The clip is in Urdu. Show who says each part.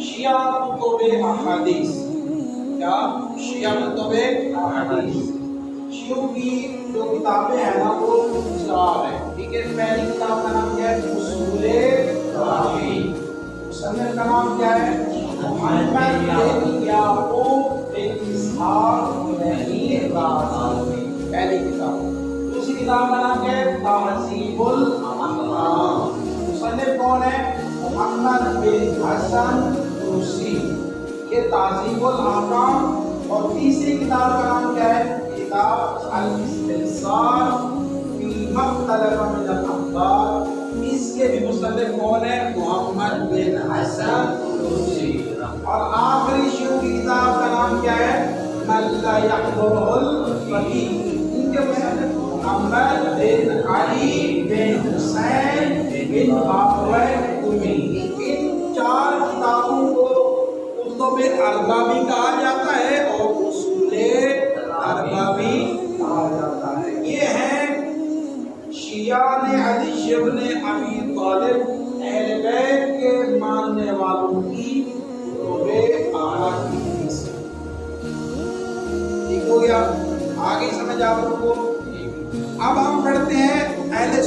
Speaker 1: شیعہ کتب احادیث، کیا شیعہ کتب احادیث، شیعوں کی جو کتابیں ہیں نا وہ 4 ہیں، ٹھیک ہے۔ پہلی کتاب کا نام کیا ہے؟ اصول رافعی، مصنف کا نام کیا ہے؟ محمد بن یعقوب بن اسحاق بن راہوی، پہلی کتاب۔ دوسری کتاب کا نام کیا ہے؟ تہذیب الاحکام، مصنف کون ہے؟ محمد بن حسن توسی، یہ تہذیب الاحکام۔ اور تیسری کتاب کا نام کیا ہے؟ کتاب الاستنصار فی ما اختلف من الاخبار، اس کے بھی مصنف کون ہے؟ محمد بن حسن توسی۔ اور آخری شیعوں کی کتاب کا نام کیا ہے؟ من لا یحضرہ الفقیہ، ان کے مصنف محمد بن علی بن حسین بن باقر۔ ان 4 کتابوں کو کتب اربع بھی کہا جاتا ہے اور اصول اربع بھی کہا جاتا ہے۔ یہ ہیں شیعہ علی ابن ابی طالب اہل بیت کے ماننے والوں کی کتب احادیث۔ ٹھیک ہو گیا؟ آگے سمجھ آپ لوگوں کو۔ اب ہم پڑھتے ہیں اہل